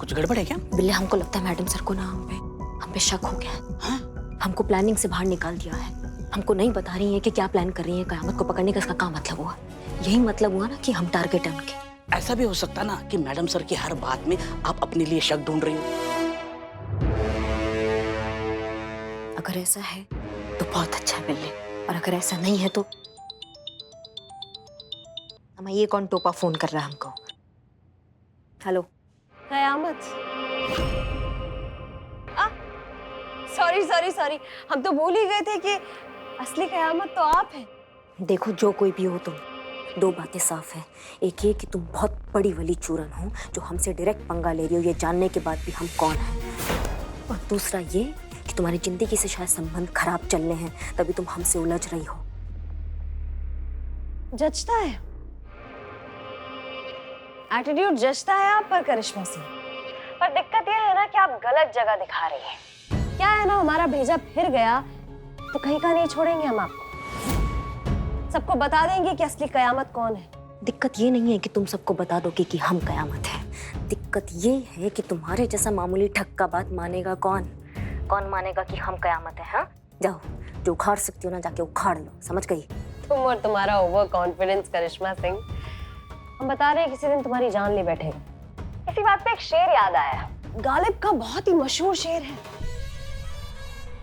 कुछ गड़बड़ है क्या? बिल्ले, हमको लगता है मैडम सर को ना हम पे शक हो गया है। हाँ? हमको प्लानिंग से बाहर निकाल दिया है। हमको नहीं बता रही है कि क्या प्लान कर रही है। कयामत को पकड़ने का इसका क्या मतलब हुआ? यही मतलब हुआ ना कि हम टारगेट है उनके। ऐसा भी हो सकता ना कि मैडम सर की हर बात में आप अपने लिए शक ढूंढ रही हो। अगर ऐसा है तो बहुत अच्छा है बिल्ले, और अगर ऐसा नहीं है तो हमें ये कौन टोपा फोन कर रहा है हमको? हेलो कयामत। सॉरी सॉरी सॉरी, हम तो भूल ही गए थे कि असली कयामत तो आप हैं। देखो, जो कोई भी हो तुम, दो बातें साफ है। एक ये कि तुम बहुत बड़ी वली चूरन हो जो हमसे डायरेक्ट पंगा ले रही हो ये जानने के बाद भी हम कौन हैं, और दूसरा ये कि तुम्हारी जिंदगी से शायद संबंध खराब चल रहे हैं तभी तुम हमसे उलझ रही हो। जचता है, एटीट्यूड जचता है आप पर करिश्मा सिंह, पर दिक्कत यह है ना कि आप गलत जगह दिखा रही हैं। क्या है ना, हमारा भेजा फिर गया तो कहीं का नहीं छोड़ेंगे हम आपको। सबको बता देंगे कि असली कयामत कौन है। दिक्कत ये नहीं है कि तुम सबको बता दोगे कि हम कयामत हैं। दिक्कत ये है कि तुम्हारे जैसा मामूली ठग का बात मानेगा कौन? कौन मानेगा कि हम कयामत है? हाँ, जाओ, जो उखाड़ सकती हो ना जाके उखाड़ लो, समझ गई? तुम और तुम्हारा ओवर कॉन्फिडेंस करिश्मा सिंह। हम बता रहे हैं किसी दिन तुम्हारी जान ले बैठेगा। इसी बात पे एक शेर याद आया, गालिब का बहुत ही मशहूर शेर है।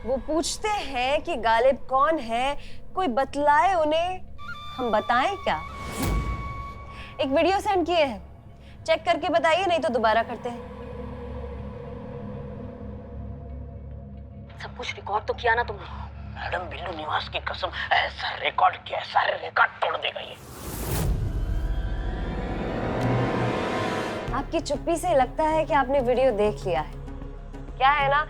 वो पूछते हैं कि गालिब कौन है, कोई बतलाए उन्हें, हम बताएं क्या? एक वीडियो सेंड किए हैं, चेक करके बताइए, नहीं तो दोबारा करते हैं। सब कुछ रिकॉर्ड तो किया ना तुमने? मैडम बिल्लू निवास की कसम, ऐसा रिकॉर्ड किया, सारे रिकॉर्ड तोड़ देगा ये। आपकी चुप्पी से लगता है कि आपने वीडियो देख लिया है। क्या है ना,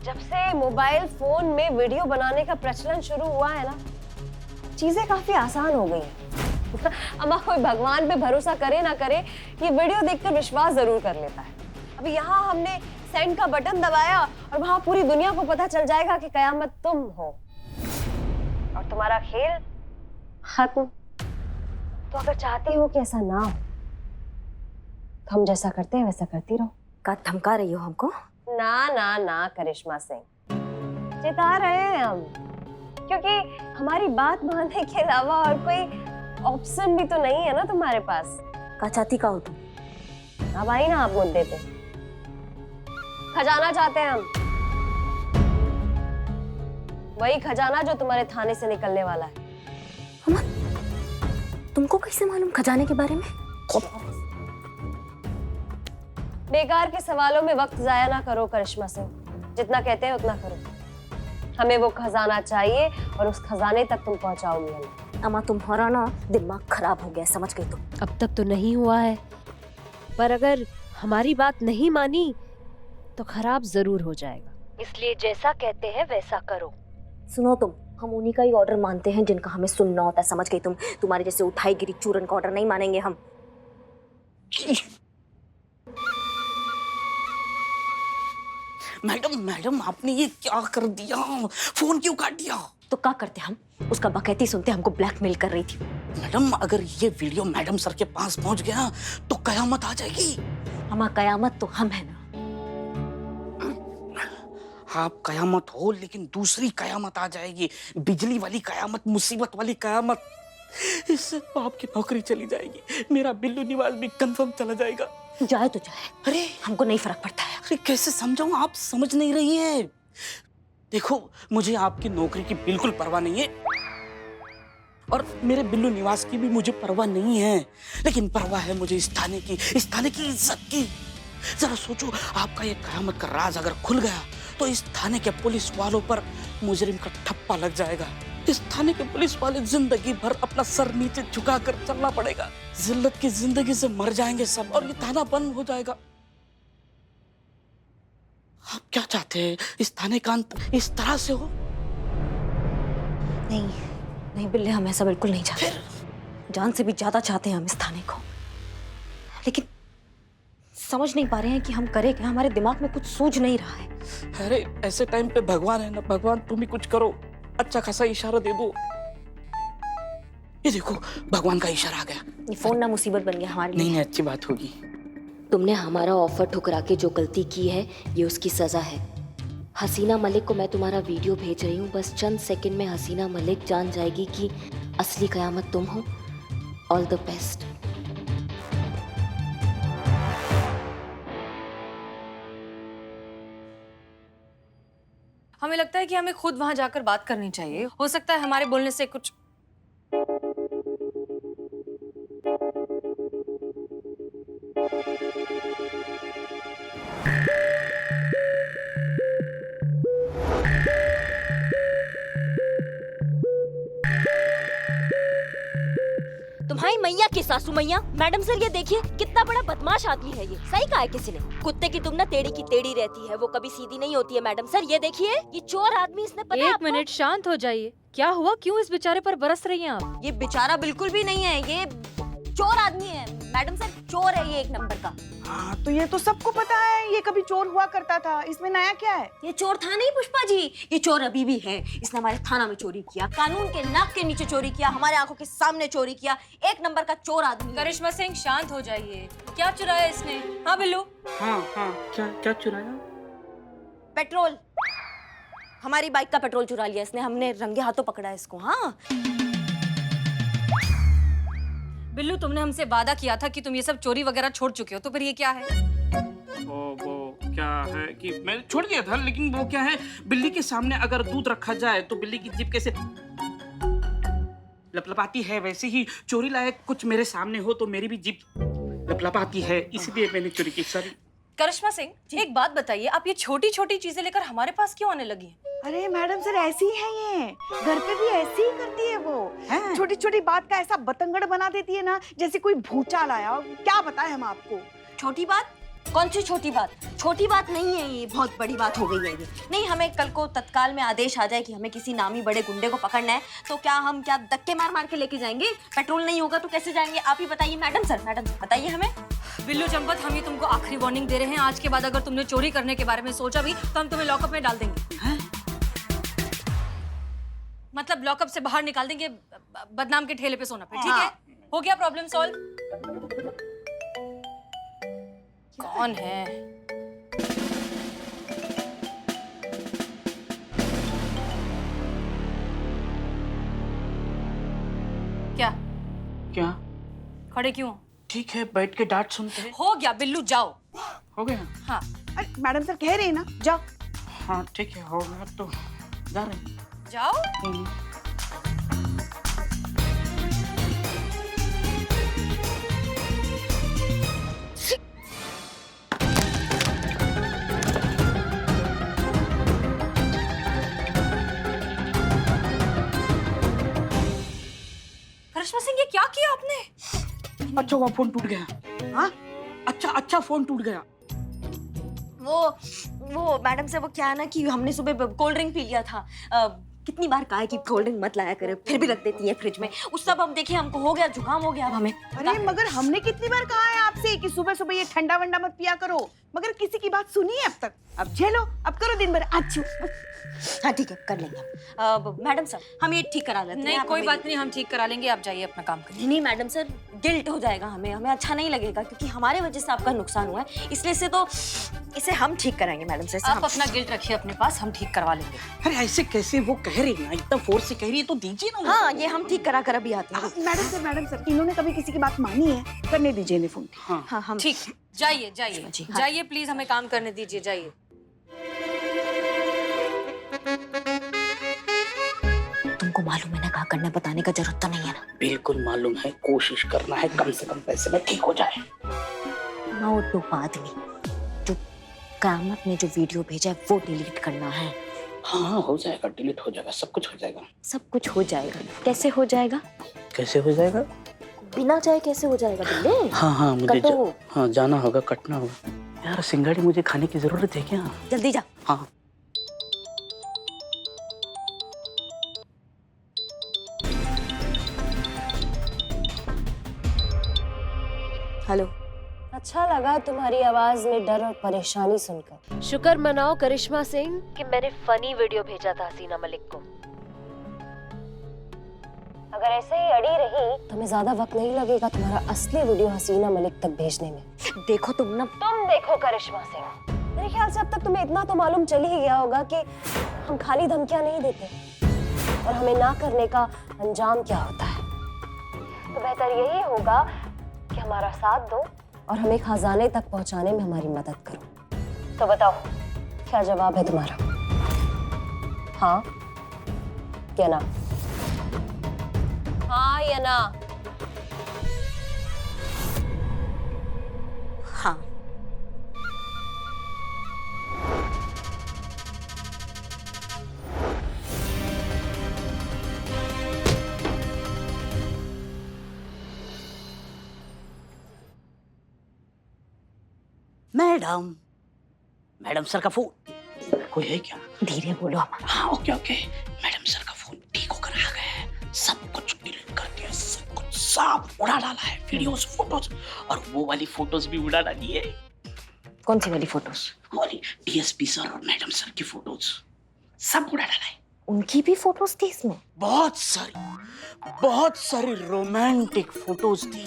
जब से मोबाइल फोन में वीडियो बनाने का प्रचलन शुरू हुआ है ना, चीजें काफी आसान हो गई हैं। अम्मा, कोई भगवान पे भरोसा करे ना करे, ये वीडियो देखकर विश्वास जरूर कर लेता है। अभी यहाँ हमने सेंड का बटन दबाया और वहां पूरी दुनिया को पता चल जाएगा कि कयामत तुम हो और तुम्हारा खेल खत्म। तो अगर चाहती हो कि ऐसा ना हो तो हम जैसा करते हैं वैसा करती रहो। का धमका रही हो हमको? ना ना ना करिश्मा सिंह, चिता रहे हैं हम, क्योंकि हमारी बात मानने के अलावा और कोई ऑप्शन भी तो नहीं है ना तुम्हारे पास। का चाहती का हो तुम? अब आई ना आप मुद्दे पे। खजाना चाहते हैं हम, वही खजाना जो तुम्हारे थाने से निकलने वाला है। तुमको कैसे मालूम खजाने के बारे में? बेकार के सवालों में वक्त जाया ना करो करिश्मा सिंह, जितना कहते हैं उतना करो। हमें वो खजाना चाहिए और उस खजाने तक तुम पहुंचाओगी हमें। अम्मा, तुम्हारा ना दिमाग खराब हो गया, समझ गई तुम? अब तक तो नहीं हुआ है, पर अगर हमारी बात नहीं मानी तो खराब जरूर हो जाएगा। इसलिए जैसा कहते हैं वैसा करो। सुनो तुम, हम उन्हीं का ही ऑर्डर मानते हैं जिनका हमें सुनना होता है, समझ गई तुम? तुम्हारे जैसे उठाई गिरी चूरन का ऑर्डर नहीं मानेंगे हम। मैडम मैडम, आपने ये क्या कर दिया? फोन क्यों काट दिया? तो क्या करते हम? उसका बकैती सुनते हमको ब्लैकमेल कर रही थी। मैडम, अगर ये वीडियो मैडम सर के पास पहुंच गया तो कयामत आ जाएगी। हमारा कयामत तो हम है ना। आप कयामत हो, लेकिन दूसरी कयामत आ जाएगी, बिजली वाली कयामत, मुसीबत वाली कयामत। इससे तो आपकी नौकरी चली जाएगी, मेरा बिल्लू निवास भी कंफर्म चला जाएगा। जाए तो जाए, अरे हमको नहीं फर्क पड़ता है। अरे कैसे समझाऊं, आप समझ नहीं रही है। देखो, मुझे आपकी नौकरी की बिल्कुल परवाह नहीं है और मेरे बिल्लू निवास की भी मुझे परवाह नहीं है, लेकिन परवाह है मुझे इस थाने की इज्जत की। जरा सोचो, आपका ये कयामत का राज अगर खुल गया तो इस थाने के पुलिस वालों पर मुजरिम का ठप्पा लग जाएगा। इस थाने के पुलिस वाले जिंदगी भर अपना सर नीचे झुकाकर चलना पड़ेगा। जिल्लत की जिंदगी से मर जाएंगे सब और ये थाना बंद हो जाएगा। आप क्या चाहते हैं, इस थाने का अंत इस तरह से हो? नहीं नहीं बिल्ले, हम ऐसा बिल्कुल नहीं चाहते। जान से भी ज्यादा चाहते हैं हम इस थाने को, लेकिन समझ नहीं पा रहे हैं कि हम करें क्या। हमारे दिमाग में कुछ सूझ नहीं रहा है। अरे ऐसे टाइम पे भगवान है ना, भगवान तुम ही कुछ करो, अच्छा खासा इशारा दे दो। ये देखो, भगवान का इशारा आ गया। ये फोन ना मुसीबत बन गया हमारे लिए। नहीं, अच्छी बात होगी। तुमने हमारा ऑफर ठुकरा के जो गलती की है ये उसकी सजा है। हसीना मलिक को मैं तुम्हारा वीडियो भेज रही हूँ, बस चंद सेकंड में हसीना मलिक जान जाएगी कि असली कयामत तुम हो। All the best. हमें लगता है कि हमें खुद वहां जाकर बात करनी चाहिए। हो सकता है हमारे बोलने से कुछ तुम्हारी मैया की सासू मैया। मैडम सर ये देखिए कितना बड़ा बदमाश आदमी है ये। सही कहा है किसी ने, कुत्ते की तुम ना टेढ़ी की टेढ़ी रहती है, वो कभी सीधी नहीं होती है। मैडम सर ये देखिए, ये चोर आदमी, इसने पता है एक आपको? मिनट शांत हो जाइए। क्या हुआ? क्यों इस बेचारे पर बरस रही हैं आप? ये बेचारा बिल्कुल भी नहीं है, ये चोर आदमी है। मैडम सर चोर है ये एक नंबर का। हाँ तो ये तो सबको पता है, ये कभी चोर हुआ करता था, इसमें नया क्या है? ये चोर था नहीं पुष्पा जी, ये चोर अभी भी है। इसने हमारे थाना में चोरी किया, कानून के नाक के नीचे चोरी किया, हमारे आंखों के सामने चोरी किया। एक नंबर का चोर आदमी है। करिश्मा सिंह शांत हो जाइए। क्या चुराया इसने? हाँ बिल्लू? हाँ हाँ, क्या क्या चुराया? पेट्रोल, हमारी बाइक का पेट्रोल चुरा लिया इसने। हमने रंगे हाथों पकड़ा इसको। हाँ बिल्लू, तुमने हमसे वादा किया था कि तुम ये सब चोरी वगैरह छोड़ चुके हो, तो फिर ये क्या है? वो क्या है कि मैं छोड़ दिया था, लेकिन वो क्या है, बिल्ली के सामने अगर दूध रखा जाए तो बिल्ली की जीभ कैसे लपलपाती है, वैसे ही चोरी लायक कुछ मेरे सामने हो तो मेरी भी जीभ लपलपाती है, इसलिए मैंने चोरी की। सॉरी। करिश्मा सिंह, एक बात बताइए, आप ये छोटी छोटी चीजें लेकर हमारे पास क्यों आने लगी हैं? अरे मैडम सर ऐसी है ये, घर पे भी ऐसी ही करती है वो। छोटी छोटी बात का ऐसा बतंगड़ बना देती है ना, जैसे कोई भूचाल आया हो। क्या बताएं हम आपको? छोटी बात? कौन सी छोटी बात? छोटी बात नहीं है ये, बहुत बड़ी बात हो गई है ये। नहीं, हमें कल को तत्काल में आदेश आ जाए कि हमें किसी नामी बड़े गुंडे को पकड़ना है, तो क्या हम धक्के मार मार के लेके जाएंगे? पेट्रोल नहीं होगा तो कैसे जाएंगे? आप ही बताइए मैडम सर। मैडम बताइए हमें। बिल्लू चंपत, हम ये तुमको आखिरी वार्निंग दे रहे हैं। आज के बाद अगर तुमने चोरी करने के बारे में सोचा भी तो हम तुम्हें लॉकअप में डाल देंगे। मतलब लॉकअप से बाहर निकाल देंगे, बदनाम के ठेले पे सोना पे। ठीक है, हो गया प्रॉब्लम सॉल्व? कौन है? क्या क्या? खड़े क्यों? ठीक है, बैठ के डांट सुनते हैं। हो गया बिल्लू, जाओ। हो गया? हाँ। अरे मैडम सर कह रही है ना, जाओ। हाँ ठीक है, हो गया तो जा रहे हैं। जाओ। करिश्मा सिंह, ये क्या किया आपने? अच्छा वो फोन टूट गया। हाँ अच्छा फोन टूट गया। वो मैडम से वो क्या है ना कि हमने सुबह कोल्ड ड्रिंक पी लिया था। कितनी बार कहा है कि कोल्ड ड्रिंक मत लाया करे, फिर भी रख देती है फ्रिज में। उस सब अब देखिए हमको हो गया, जुकाम हो गया अब हमें। अरे मगर हमने कितनी बार कहा है आपसे कि सुबह सुबह ये ठंडा वंडा मत पिया करो, मगर किसी की बात सुनी है अब तक? अब झेलो, अब करो दिन भर। अच्छी। हाँ ठीक है, कर लेंगे हम। मैडम सर हम ये ठीक करा लेते हैं। नहीं आप कोई हमें बात नहीं, हम ठीक करा लेंगे। आप जाइए अपना काम करिए। नहीं मैडम सर, गिल्ट हो जाएगा हमें अच्छा नहीं लगेगा, क्योंकि हमारे वजह से आपका नुकसान हुआ है, इसलिए से तो इसे हम ठीक कराएंगे मैडम सर। आप अपना गिल्ट रखिए अपने पास, हम ठीक करवा लेंगे। अरे ऐसे कैसे? वो कह रही ना, इतना फोर्स से कह रही है तो दीजिए ना। हाँ ये हम ठीक करा कर अभी आते हैं। मैडम सर इन्होंने कभी किसी की बात मानी है? करने दीजिए इन्हें फोन। हाँ हम ठीक, जाइए जाइए जी, हाँ। जाइए प्लीज, हमें काम करने दीजिए, जाइए। तुमको मालूम है ना, कहा करना बताने का जरूरत तो नहीं है ना? बिल्कुल मालूम है, कोशिश करना है कम से कम पैसे में ठीक हो जाए। ना तो बाद में जो कामत ने जो वीडियो भेजा है वो डिलीट करना है। हाँ हो जाएगा, डिलीट हो जाएगा, सब कुछ हो जाएगा। सब कुछ हो जाएगा? कैसे हो जाएगा? कैसे हो जाएगा? बिना चाहे कैसे हो जाएगा बिल्ले? हाँ मुझे कटो। हाँ जाना होगा, कटना होगा। यार सिंगाड़ी मुझे खाने की जरूरत है क्या? जल्दी जा। हाँ हेलो। अच्छा लगा तुम्हारी आवाज में डर और परेशानी सुनकर। शुक्र मनाओ करिश्मा सिंह कि मैंने फनी वीडियो भेजा था हसीना मलिक को। अगर ऐसे ही अड़ी रही तो हमें ज्यादा वक्त नहीं लगेगा तुम्हारा असली वीडियो हसीना मलिक तक भेजने में। देखो तुम ना, तुम देखो करिश्मा सिंह, मेरे ख्याल से अब तक तुम्हें इतना तो मालूम चल ही गया होगा कि हम खाली धमकियां नहीं देते और हमें ना करने का अंजाम क्या होता है। तो बेहतर यही होगा कि हमारा साथ दो और हमें खजाने तक पहुंचाने में हमारी मदद करो। तो बताओ, क्या जवाब है तुम्हारा? हाँ या ना? हाँ या ना? हाँ। मैडम, मैडम सर का फोन कोई है क्या? धीरे बोलो अमन। हाँ ओके ओके। मैडम सर का फोन ठीक होकर आ गया है, सब कुछ डिलीट कर दिया, सब कुछ साफ उड़ा डाला है, वीडियोस फोटोज, और वो वाली फोटोज भी उड़ा डाली है। कौन सी वाली फोटोज? वाली डीएसपी सर और मैडम सर की फोटोज सब उड़ा डाला है। उनकी भी फोटोज थी इसमें? बहुत सारी रोमांटिक फोटोज थी।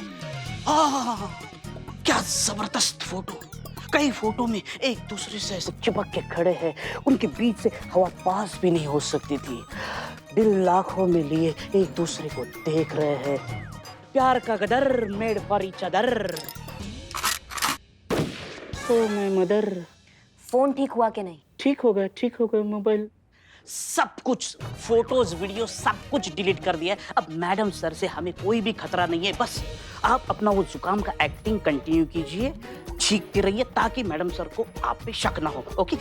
क्या जबरदस्त फोटो। कई फोटो में एक दूसरे से ऐसे चिपक के खड़े हैं, उनके बीच से हवा पास भी नहीं हो सकती थी। दिल लाखों में लिए एक दूसरे को देख रहे हैं। प्यार का गदर made for each other. Oh my mother. Phone ठीक हुआ कि नहीं? ठीक हो गया मोबाइल। सब कुछ फोटोज वीडियो सब कुछ डिलीट कर दिया है। अब मैडम सर से हमें कोई भी खतरा नहीं है। बस आप अपना वो जुकाम का एक्टिंग कंटिन्यू कीजिए, छींकते रहिए ताकि मैडम सर को आप पे शक ना हो। ओके?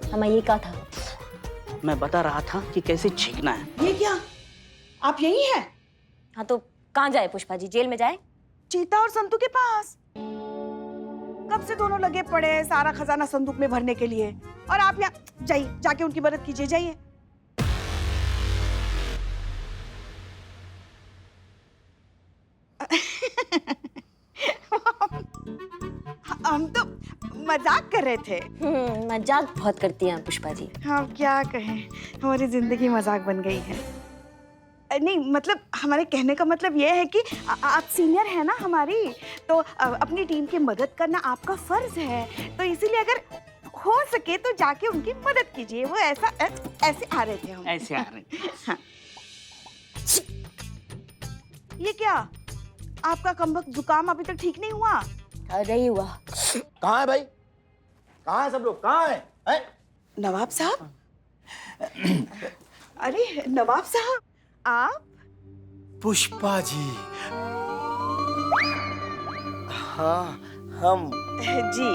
हमें ये कहा था। मैं बता रहा था कि कैसे छींकना है। ये क्या, आप यही हैं? हाँ तो कहाँ जाए पुष्पा जी? जेल में जाए? चीता और संतू के पास। कब से दोनों लगे पड़े हैं सारा खजाना संदूक में भरने के लिए, और आप यहाँ जाइए, जाके उनकी मदद कीजिए, जाइए। हम तो मजाक कर रहे थे। मजाक बहुत करती हैं पुष्पा जी। हाँ क्या कहें, हमारी जिंदगी मजाक बन गई है। नहीं मतलब हमारे कहने का मतलब ये है कि आप सीनियर हैं ना हमारी, तो अपनी टीम की मदद करना आपका फर्ज है। तो इसीलिए अगर हो सके तो जाके उनकी मदद कीजिए। वो ऐसे आ रहे थे हम। ऐसे आ रहे हैं। हाँ। ये क्या, आपका कमबख्त जुकाम अभी तक ठीक नहीं हुआ? नहीं हुआ। कहाँ है भाई? कहाँ है सब लोग? कहाँ है? नवाब साहब? अरे नवाब साहब, आप? पुष्पा जी। हाँ हम। जी।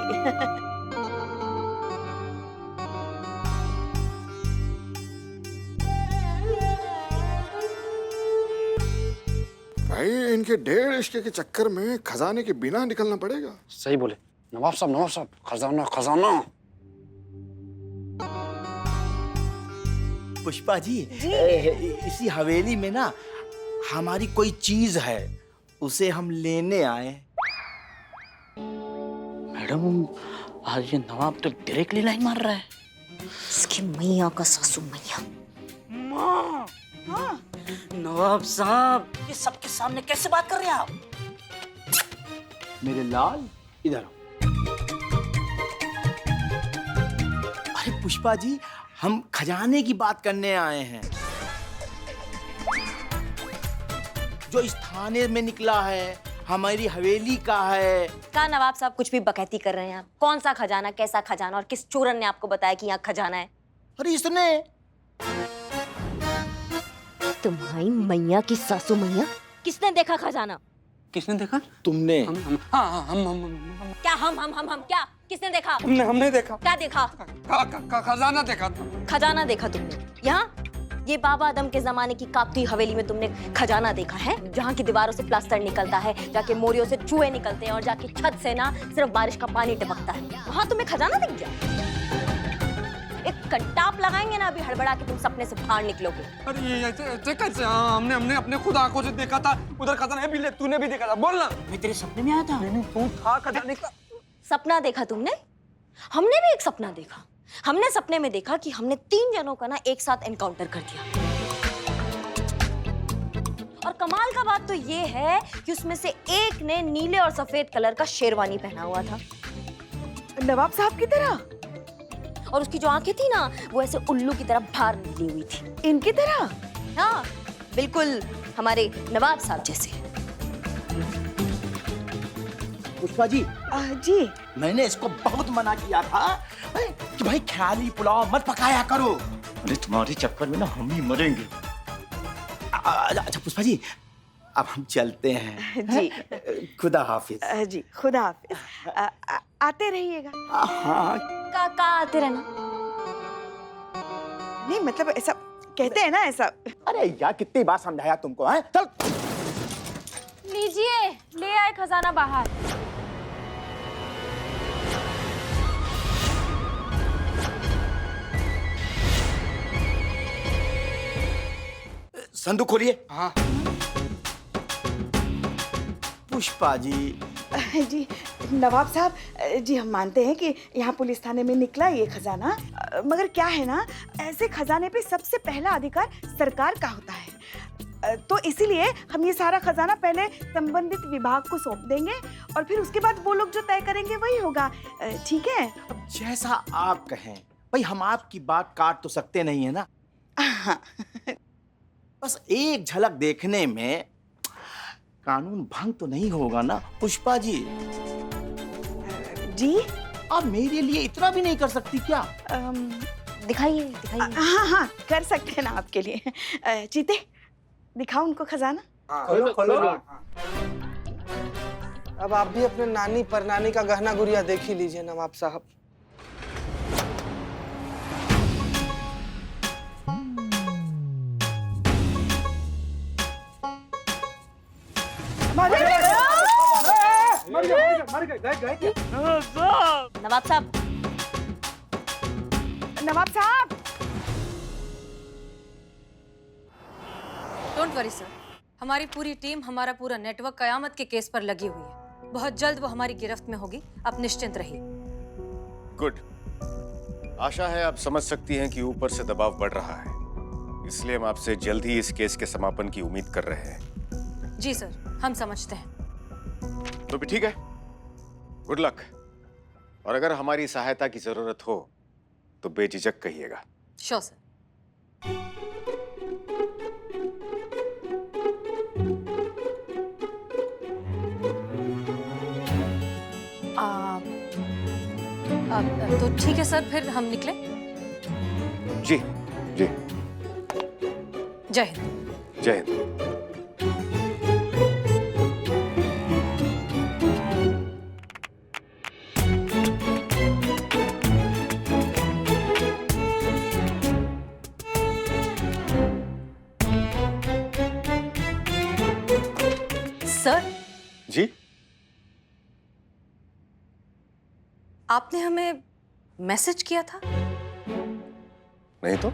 भाई इनके 1.5 इश्के के चक्कर में खजाने के बिना निकलना पड़ेगा। सही बोले नवाब साहब, खजाना खजाना। पुष्पा जी, इसी हवेली में ना हमारी कोई चीज है, उसे हम लेने आए। मैडम आज ये नवाब तो डायरेक्टली लाइन मार रहा है। इसकी मैया का सासू मैया। माँ, हाँ। नवाब साहब ये सबके सामने कैसे बात कर रहे हैं आप? मेरे लाल इधर आओ। अरे पुष्पा जी, हम खजाने की बात करने आए हैं जो इस थाने में निकला है, हमारी हवेली का है। क्या नवाब साहब कुछ भी बकैती कर रहे हैं आप? कौन सा खजाना, कैसा खजाना, और किस चोरन ने आपको बताया कि यहाँ खजाना है? अरे इसने। तुम्हारी मैया की सासू मैया। किसने देखा खजाना? किसने देखा? तुमने। हम क्या हम क्या? किसने देखा? हमने देखा। क्या देखा? खजाना देखा था। खजाना देखा तुमने? यहाँ ये बाबा आदम के जमाने की कापती हवेली में तुमने खजाना देखा है, जहाँ की दीवारों से प्लास्टर निकलता है, जाके मोरियों से चूहे निकलते हैं और जाके छत से ना सिर्फ बारिश का पानी टपकता है, वहाँ तुम्हें खजाना दिख गया? एक कंटाप लगाएंगे ना अभी हड़बड़ा के तुम सपने से बाहर निकलोगे। अरे ये ऐसे कैसे? हमने अपने खुद आंखों से देखा था, उधर खजाना भी तूने भी देखा था। बोल ना। मैं तेरे सपने में आया था। तू था खजाने का। सपना देखा तुमने? हमने भी एक सपना देखा। हमने सपने में देखा कि हमने 3 जनों का ना एक साथ एनकाउंटर कर दिया और कमाल का बात तो ये है कि उसमें से एक ने नीले और सफेद कलर का शेरवानी पहना हुआ था नवाब साहब की तरह, और उसकी जो आंखें थी ना वो ऐसे उल्लू की तरह बाहर निकली हुई थी। इनकी तरह। हाँ बिल्कुल हमारे नवाब साहब जैसे। पुष्पा जी, जी मैंने इसको बहुत मना किया था कि भाई ख्याली पुलाव मत पकाया करो। अरे तुम्हारे चक्कर में ना हम ही मरेंगे। अच्छा पुष्पा जी, अब हम चलते हैं। जी खुदा हाफिज। जी खुदा हाफिज। आते रहिएगा। हाँ का आते रहना। नहीं मतलब ऐसा कहते हैं ना, ऐसा। अरे यार कितनी बार समझाया तुमको, हैं? चल। लीजिए, ले आए खजाना बाहर। संदूक खोलिए। हाँ पुष्पा जी। जी नवाब साहब, जी हम मानते हैं कि यहाँ पुलिस थाने में निकला ये खजाना, मगर क्या है ना, ऐसे खजाने पे सबसे पहला अधिकार सरकार का होता है। तो इसीलिए हम ये सारा खजाना पहले संबंधित विभाग को सौंप देंगे और फिर उसके बाद वो लोग जो तय करेंगे वही होगा। ठीक है? अब जैसा आप कहें भाई, हम आपकी बात काट तो सकते नहीं है ना। हाँ। बस एक झलक देखने में कानून भंग तो नहीं होगा ना पुष्पा जी? जी आप मेरे लिए इतना भी नहीं कर सकती क्या? दिखाइए दिखाइए। हाँ हाँ कर सकते हैं ना आपके लिए। चीते दिखाओ उनको खजाना। खोलो खोलो। अब आप भी अपने नानी परनानी का गहना गुड़िया देख ही लीजिए नवाब साहब। नवाब साहब। नवाब साहब। डोंट वरी सर, हमारी पूरी टीम, हमारा पूरा नेटवर्क कयामत के केस पर लगी हुई है। बहुत जल्द वो हमारी गिरफ्त में होगी, आप निश्चिंत रहिए। गुड। आशा है आप समझ सकती हैं कि ऊपर से दबाव बढ़ रहा है, इसलिए हम आपसे जल्द ही इस केस के समापन की उम्मीद कर रहे हैं। जी सर, हम समझते हैं। तो भी ठीक है, गुड लक। और अगर हमारी सहायता की जरूरत हो तो बेझिझक कहिएगा। Sure sir. तो ठीक है सर, फिर हम निकले। जी जी, जय हिंद। जय हिंद। सर, जी, आपने हमें मैसेज किया था? नहीं तो?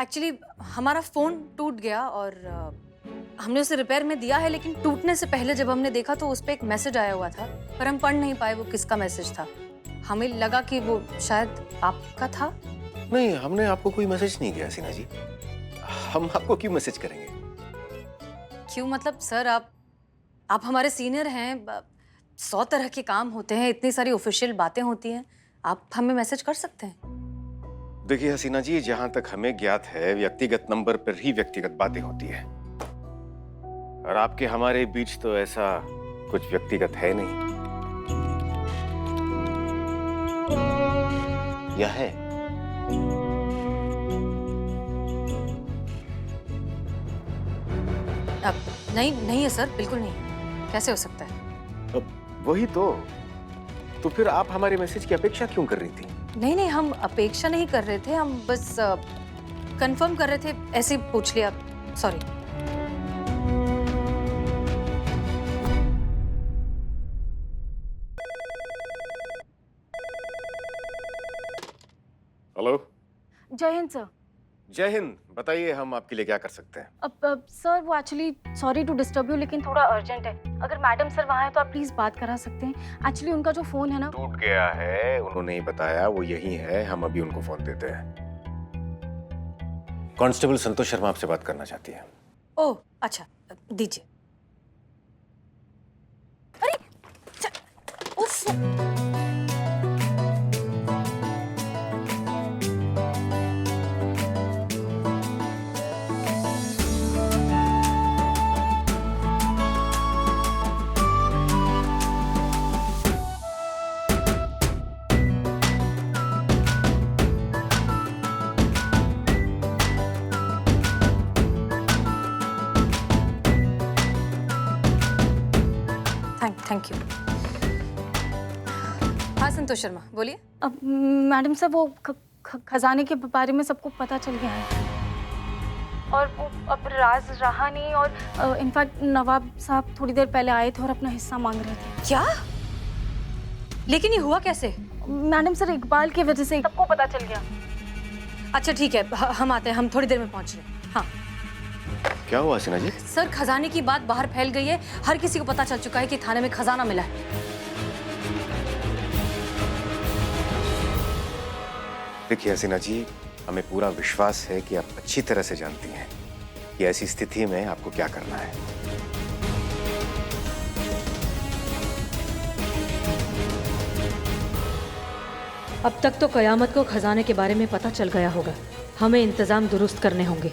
एक्चुअली हमारा फोन टूट गया और हमने उसे रिपेयर में दिया है, लेकिन टूटने से पहले जब हमने देखा तो उस पे एक मैसेज आया हुआ था, पर हम पढ़ नहीं पाए वो किसका मैसेज था। हमें लगा कि वो शायद आपका था। नहीं, हमने आपको कोई मैसेज नहीं किया सीना जी। हम आपको क्यों मैसेज करेंगे? क्यों मतलब सर, आप हमारे सीनियर हैं, 100 तरह के काम होते हैं, इतनी सारी ऑफिशियल बातें होती हैं, आप हमें मैसेज कर सकते हैं। देखिए हसीना जी, जहां तक हमें ज्ञात है व्यक्तिगत नंबर पर ही व्यक्तिगत बातें होती है, और आपके हमारे बीच तो ऐसा कुछ व्यक्तिगत है नहीं। या है? अब नहीं है सर, बिल्कुल नहीं। कैसे हो सकता है? अब वही तो फिर आप हमारे मैसेज की अपेक्षा क्यों कर रही थी? नहीं, हम अपेक्षा नहीं कर रहे थे, हम बस कंफर्म कर रहे थे, ऐसे ही पूछ लिया। सॉरी। हेलो। जय हिंद सर। जय हिंद। बताइए हम आपके लिए क्या कर सकते हैं? अब सर, वो actually sorry to disturb you, लेकिन थोड़ा अर्जेंट है। अगर मैडम सर वहाँ है तो आप प्लीज बात करा सकते हैं। एक्चुअली उनका जो फोन है ना टूट गया है, उन्होंने ही बताया, वो यही है, हम अभी उनको फोन देते हैं। कांस्टेबल संतोष शर्मा आपसे बात करना चाहती है। ओह अच्छा, दीजिए। अरे उफ। Thank you. हाँ संतोष शर्मा, बोलिए। अब मैडम साहब वो खजाने के बारे में सबको पता चल गया है और वो अब राज रहा नहीं। और इनफैक्ट नवाब साहब थोड़ी देर पहले आए थे और अपना हिस्सा मांग रहे थे। क्या? लेकिन ये हुआ कैसे? मैडम सर, इकबाल की वजह से सबको पता चल गया। अच्छा ठीक है, हम आते हैं, हम थोड़ी देर में पहुंच रहे हैं। हाँ क्या हुआ हसीना जी? सर, खजाने की बात बाहर फैल गई है, हर किसी को पता चल चुका है कि थाने में खजाना मिला है। देखिए हसीना जी, हमें पूरा विश्वास है कि आप अच्छी तरह से जानती हैं कि ऐसी स्थिति में आपको क्या करना है। अब तक तो कयामत को खजाने के बारे में पता चल गया होगा। हमें इंतजाम दुरुस्त करने होंगे।